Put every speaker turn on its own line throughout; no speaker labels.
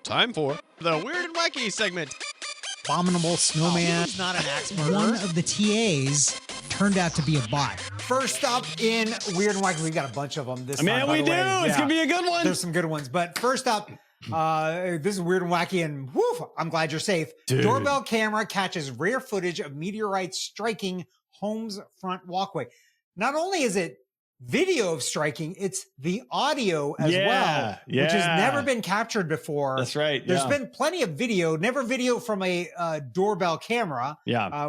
Time for the Weird and Wacky segment.
Abominable snowman.
He's not an axe murderer.
One of the TAs turned out to be a bot.
First up in Weird and Wacky, we've got a bunch of them this time.
Man, we do. It's going to be a good one.
There's some good ones. But first up, this is Weird and Wacky, and whew, I'm glad you're safe.
Dude.
Doorbell camera catches rare footage of meteorites striking home's front walkway. Not only is it video of striking, it's the audio as well, which has never been captured before.
That's right.
There's been plenty of video, never video from a doorbell camera,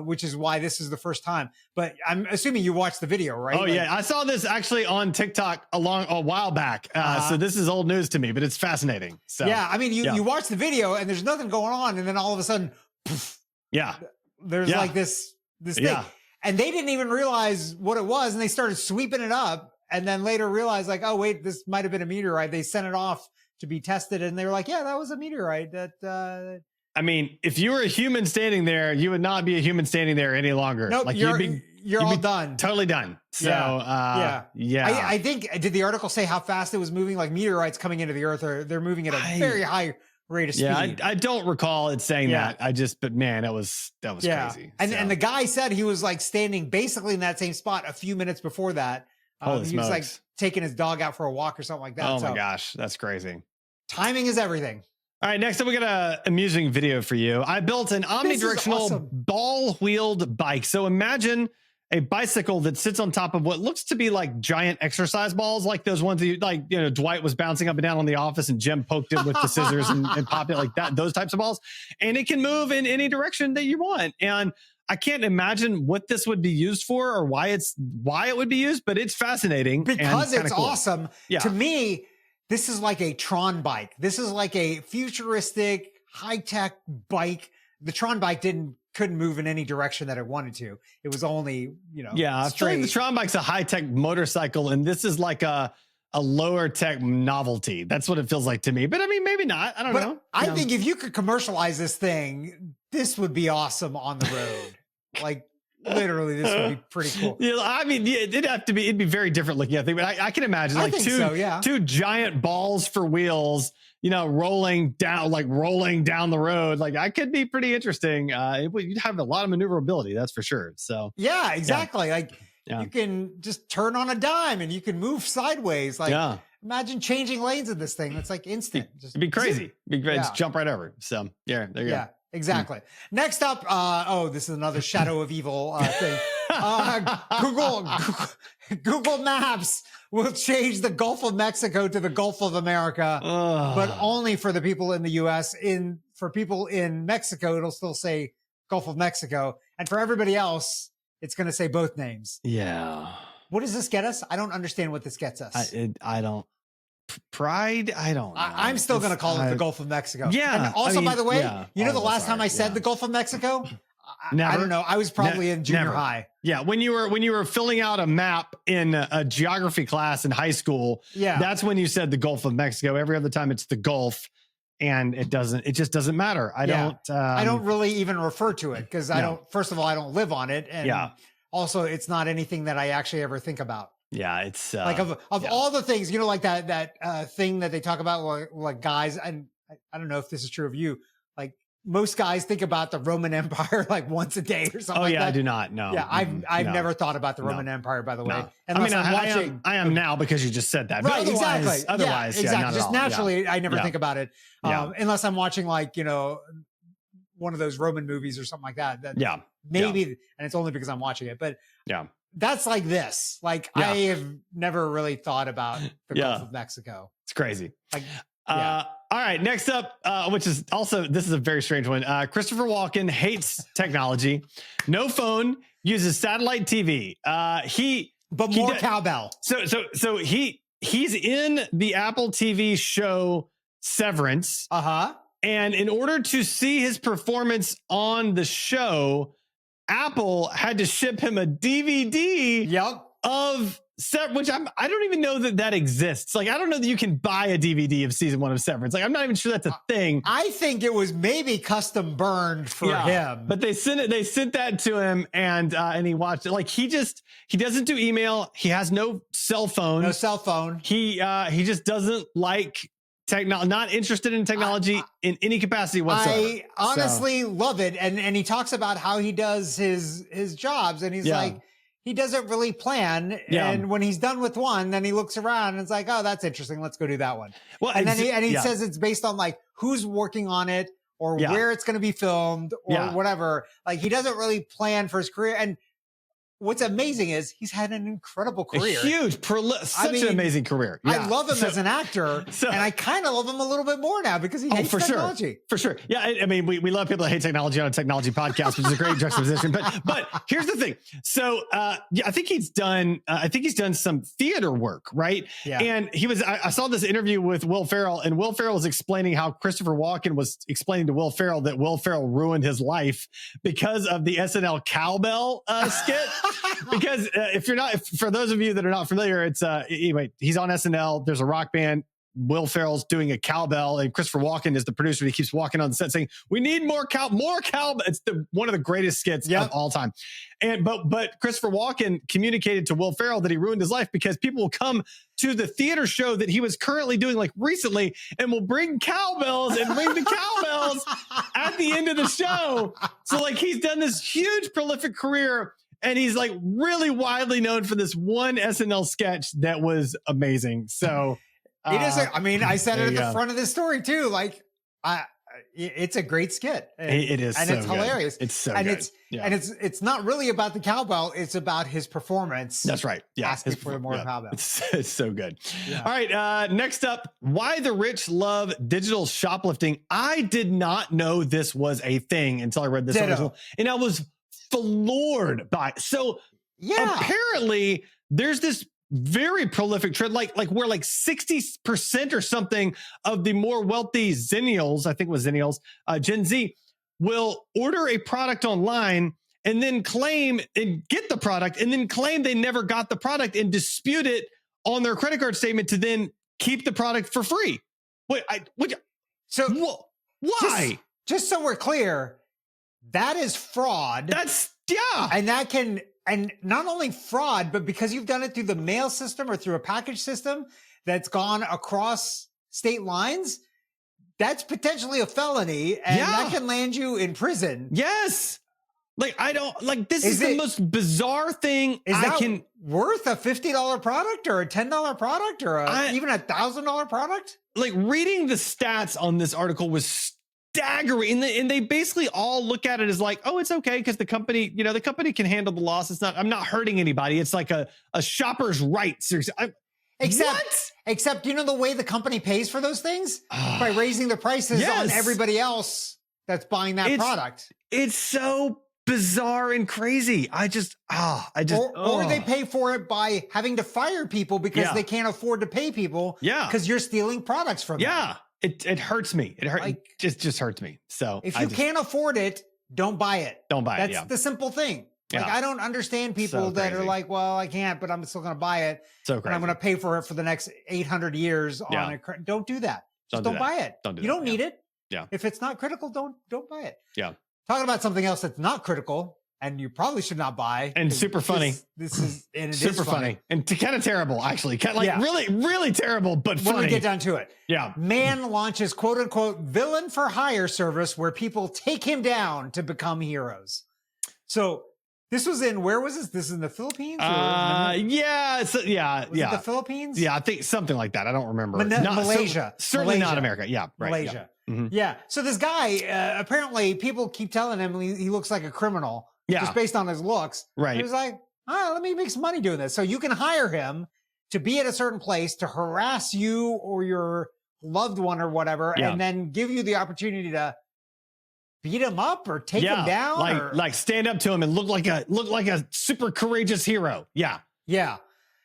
which is why this is the first time. But I'm assuming you watched the video, right?
Oh, yeah. I saw this actually on TikTok a while back. So this is old news to me, but it's fascinating. So
yeah, I mean, you watch the video and there's nothing going on, and then all of a sudden, poof, there's like this thing. And they didn't even realize what it was, and they started sweeping it up, and then later realized, like, oh, wait, this might have been a meteorite. They sent it off to be tested, and they were like, yeah, that was a meteorite.
I mean, if you were a human standing there, you would not be a human standing there any longer.
Nope,
like
you're all done.
Totally done. So,
I think, did the article say how fast it was moving? Like meteorites coming into the earth, they're moving at a very high rate of speed.
Yeah, I don't recall it saying that. But man, that was crazy.
And the guy said he was like standing basically in that same spot a few minutes before that. He was like taking his dog out for a walk or something like that.
Oh my gosh, that's crazy.
Timing is everything.
All right, next up, we got an amusing video for you. I built an omnidirectional ball-wheeled bike. So imagine a bicycle that sits on top of what looks to be like giant exercise balls, like those ones that Dwight was bouncing up and down on The Office and Jim poked it with the scissors and popped it like that, those types of balls. And it can move in any direction that you want. And I can't imagine what this would be used for or why it would be used, but it's fascinating.
Because it's
cool.
Awesome. Yeah. To me, this is like a Tron bike. This is like a futuristic, high-tech bike. The Tron bike couldn't move in any direction that it wanted to. It was only,
I feel like the Tron bike's a high-tech motorcycle, and this is like a lower-tech novelty. That's what it feels like to me. But I mean, maybe not. I don't know.
I think if you could commercialize this thing, this would be awesome on the road. Like, literally, this would be pretty cool.
I mean, it'd be very different looking, I think, but I can imagine like two giant balls for wheels, rolling down the road. Like, I could be pretty interesting. You'd have a lot of maneuverability, that's for sure. So
yeah, exactly. You can just turn on a dime and you can move sideways. Imagine changing lanes in this thing. It's like instant.
It'd be crazy. Just jump right over. So there you go.
Exactly. Next up, this is another Shadow of Evil thing. Google Maps will change the Gulf of Mexico to the Gulf of America, but only for the people in the U.S. For people in Mexico, it'll still say Gulf of Mexico, and for everybody else, it's going to say both names.
Yeah.
What does this get us? I don't understand what this gets us.
I don't. Pride? I don't know.
I'm still going to call it the Gulf of Mexico.
Yeah.
And also, by the way, the last time I said the Gulf of Mexico? I don't know. I was probably in junior high.
Yeah. When you were filling out a map in a geography class in high school, that's when you said the Gulf of Mexico. Every other time it's the Gulf, and it just doesn't matter. I don't really even refer to it because first of all, I don't live on it. And also it's not anything that I actually ever think about. Yeah, it's
like of all the things, like that thing that they talk about, like guys, and I don't know if this is true of you, like most guys think about the Roman Empire like once a day or something.
I do not. No.
Yeah, I've never thought about the Roman Empire, by the way.
No. I am now because you just said that.
Right,
exactly.
Otherwise, exactly. Just naturally, I never think about it unless I'm watching like one of those Roman movies or something like that. Maybe, and it's only because I'm watching it, but that's like this. Like I have never really thought about the Gulf of Mexico.
It's crazy. All right. Next up, which is also, this is a very strange one. Christopher Walken hates technology. No phone, uses satellite TV.
More cowbell.
So he's in the Apple TV show Severance. And in order to see his performance on the show, Apple had to ship him a DVD of which I don't even know that exists. Like, I don't know that you can buy a DVD of season 1 of Severance. Like, I'm not even sure that's a thing.
I think it was maybe custom burned for him.
But they sent that to him and he watched it. Like, he doesn't do email. He has no cell phone.
No cell phone.
He just doesn't like not interested in technology in any capacity whatsoever.
I honestly love it. And he talks about how he does his jobs, and he's like, he doesn't really plan.
Yeah.
And when he's done with one, then he looks around and it's like, oh, that's interesting. Let's go do that one.
Well,
and then he says it's based on like who's working on it or where it's going to be filmed or whatever. Like he doesn't really plan for his career. And what's amazing is he's had an incredible career.
A huge, such an amazing career.
Yeah. I love him as an actor, and I kind of love him a little bit more now because he hates technology.
For sure. Yeah, I mean, we love people that hate technology on a technology podcast, which is a great juxtaposition. But here's the thing. So I think he's done some theater work, right? Yeah. And I saw this interview with Will Ferrell, and Will Ferrell was explaining how Christopher Walken was explaining to Will Ferrell that Will Ferrell ruined his life because of the SNL cowbell skit. Because for those of you that are not familiar, it's anyway, he's on SNL. There's a rock band. Will Ferrell's doing a cowbell, and Christopher Walken is the producer. He keeps walking on the set saying, "We need more cowbell." It's one of the greatest skits of all time. And but Christopher Walken communicated to Will Ferrell that he ruined his life because people will come to the theater show that he was currently doing like recently and will bring cowbells and ring the cowbells at the end of the show. So like he's done this huge prolific career. And he's like really widely known for this one SNL sketch that was amazing. So
it is. I mean, I said it at the front of this story too. Like, it's a great skit.
It is,
and it's hilarious.
It's so
and
good.
It's not really about the cowbell. It's about his performance.
That's right. Yeah,
asking for more cowbell.
It's so good. Yeah. All right. Next up, why the rich love digital shoplifting. I did not know this was a thing until I read this article, and I was floored by it. So apparently there's this very prolific trend, like where like 60% or something of the more wealthy Zennials, I think it was Zennials, Gen Z, will order a product online and then claim and get the product and then claim they never got the product and dispute it on their credit card statement to then keep the product for free. Why?
Just so we're clear, that is fraud. And not only fraud, but because you've done it through the mail system or through a package system that's gone across state lines, that's potentially a felony, and that can land you in prison.
Yes. Like, I don't like, this is the most bizarre thing.
Worth a $50 product or a $10 product or even a $1,000 product?
Like, reading the stats on this article was staggering, and they basically all look at it as like, oh, it's okay because the company can handle the loss. I'm not hurting anybody. It's like a shopper's right. Seriously,
except the way the company pays for those things by raising the prices on everybody else that's buying that product.
It's so bizarre and crazy. Or
they pay for it by having to fire people because they can't afford to pay people.
Yeah,
because you're stealing products from them.
Yeah. It hurts me. It just hurts me. So
if you can't afford it, don't buy it.
Don't buy it.
That's the simple thing. Like, I don't understand people that are like, well, I can't, but I'm still going to buy it.
So crazy.
And I'm going to pay for it for the next 800 years on it. Don't do that. Just don't buy it. You don't need it.
Yeah.
If it's not critical, don't buy it.
Yeah.
Talking about something else that's not critical and you probably should not buy.
And super funny.
This is
super funny. And kind of terrible, actually. Really, really terrible, but funny.
When we get down to it.
Yeah.
Man launches quote unquote villain for hire service where people take him down to become heroes. So this was where was this? This is in the Philippines?
Was it
the Philippines?
Yeah, I think something like that. I don't remember.
Malaysia.
Certainly Malaysia. Not America. Yeah, right.
Malaysia.
Yeah. Mm-hmm.
Yeah. So this guy, apparently people keep telling him he looks like a criminal.
Yeah.
Just based on his looks.
Right.
He was like, let me make some money doing this. So you can hire him to be at a certain place to harass you or your loved one or whatever, and then give you the opportunity to beat him up or take him down.
Like stand up to him and look like a super courageous hero. Yeah.
Yeah.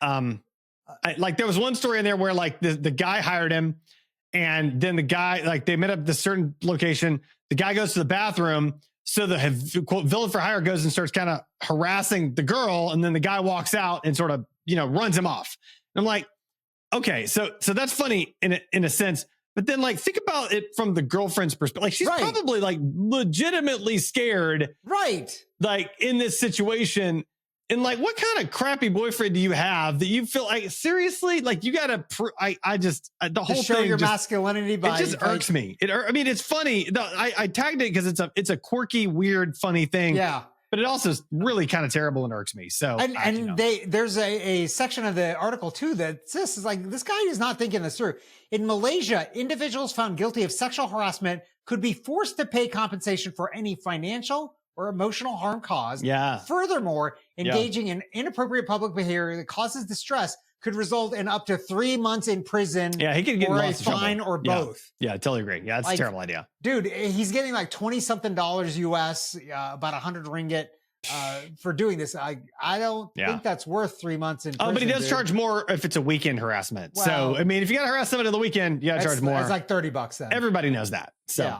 There was one story in there where like the guy hired him, and then the guy, like they met up at this certain location. The guy goes to the bathroom. So the quote villain for hire goes and starts kind of harassing the girl, and then the guy walks out and sort of runs him off. And I'm like, okay, so that's funny in a sense, but then like think about it from the girlfriend's perspective. Like she's probably like legitimately scared,
right?
Like in this situation, And like, what kind of crappy boyfriend do you have that you feel like, seriously, like you got to, the whole
show
thing
your
just,
masculinity by,
it just irks me. I mean, it's funny. I tagged it because it's a quirky, weird, funny thing.
Yeah.
But it also is really kind of terrible and irks me. So,
there's a section of the article too that says is like, this guy is not thinking this through. In Malaysia, individuals found guilty of sexual harassment could be forced to pay compensation for any financial or emotional harm caused.
Yeah.
Furthermore, engaging in inappropriate public behavior that causes distress could result in up to 3 months in prison.
Yeah, he could get
or a
lots of
fine
trouble.
or both.
Yeah, I totally agree. Yeah, it's a terrible idea.
Dude, he's getting like $20-something US, about 100 ringgit for doing this. I don't think that's worth 3 months in prison.
Oh, but he does charge more if it's a weekend harassment.
Well,
so, I mean, if you got to harass someone on the weekend, you got to charge more.
It's like $30 then.
Everybody knows that. So.
Yeah.